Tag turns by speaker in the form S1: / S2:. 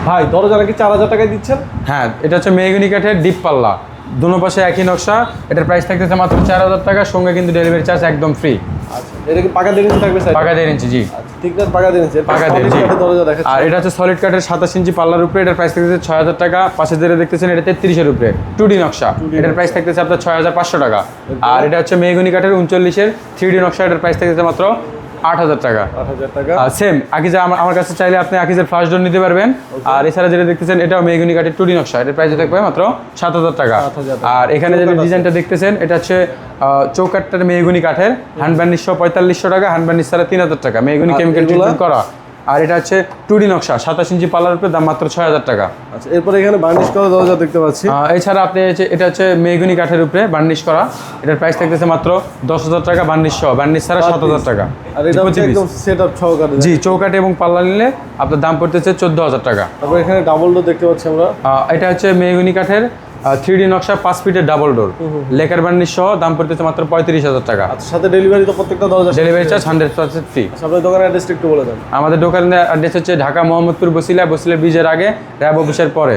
S1: ভাই দরজা নাকি 4000 টাকায় দিচ্ছেন?
S2: হ্যাঁ, এটা হচ্ছে মেহগনি কাঠের ডিপ পাল্লা, দুনো পাশে একই নকশা। এটার প্রাইস থাকতেছে মাত্র 4000 টাকা, সঙ্গে কিন্তু ডেলিভারি চার্জ একদম ফ্রি।
S1: আচ্ছা, এটা কি পাকা 1.5 ইঞ্চি থাকবে স্যার?
S2: পাকা 1.5 ইঞ্চি, জি।
S1: আচ্ছা, থিকনেস পাকা 1.5 ইঞ্চি।
S2: পাকা 1.5 ইঞ্চি
S1: দরজা দেখাচ্ছি।
S2: আর এটা হচ্ছে সলিড কাঠের 27 ইঞ্চি পাল্লার উপরে। এটার প্রাইস থাকতেছে 6000 টাকা। পাশে যেটা দেখতেছেন এটা 33 এর উপরে 2D নকশা। এটার প্রাইস থাকতেছে আপনার 6500 টাকা। আর এটা হচ্ছে মেহগনি কাঠের 39 এর 3D নকশা। এটার প্রাইস থাকতেছে মাত্র 8000 টাকা।
S1: 8000 টাকা।
S2: আর সেম আকিজা আমার কাছে চাইলে আপনি আকিজের ফ্লাশ ডোর নিতে পারবেন। আর এছাড়া যেটা দেখতেছেন এটাও মেহগনি কাঠের 2D নকশা। এটার প্রাইস থাকবে মাত্র 7000 টাকা।
S1: 7000 টাকা।
S2: আর এখানে যে ডিজাইনটা দেখতেছেন এটা হচ্ছে চৌকাঠটার মেহগনি কাঠের, হ্যান্ড বার্নিশ 4500 টাকা, হ্যান্ড বার্নিশ ছাড়া 3000 টাকা, মেহগনি কেমিক্যাল ট্রিটমেন্ট করা। আর এটা হচ্ছে 2D নকশা 27 ইঞ্চি পাল্লার উপরে, দাম মাত্র 6000 টাকা।
S1: আচ্ছা, এরপরে এখানে বার্নিশ করা দরজা দেখতে পাচ্ছি।
S2: এছাড়া আপনি এটা হচ্ছে মেহগনি কাঠের উপরে বার্নিশ করা। এটার প্রাইস থাকতেছে মাত্র 10000 টাকা, বার্নিশ সহ, বার্নিশ ছাড়া 7000 টাকা।
S1: আর এটা হচ্ছে একদম সেটআপ সহকারে।
S2: জি, চৌকাঠ এবং পাল্লা নিলে আপনার দাম পড়তেছে 14000 টাকা।
S1: তারপর এখানে ডাবল ডোর দেখতে পাচ্ছি আমরা।
S2: এটা হচ্ছে মেহগনি কাঠের 3D নকশা 5 ফিটের ডাবল ডোর, লেকার বার্নিশ সহ, দাম পড়তেছে মাত্র 35000 টাকা।
S1: আচ্ছা, সাথে ডেলিভারি তো প্রত্যেকটা দরজা।
S2: Delivery charge 100% free.
S1: আচ্ছা, আপনার দোকানের অ্যাড্রেসটা একটু বলে দেন।
S2: আমাদের দোকানের অ্যাড্রেস হচ্ছে ঢাকা মোহাম্মদপুর বসিলা ব্রিজের আগে র্যাব অফিসের পরে।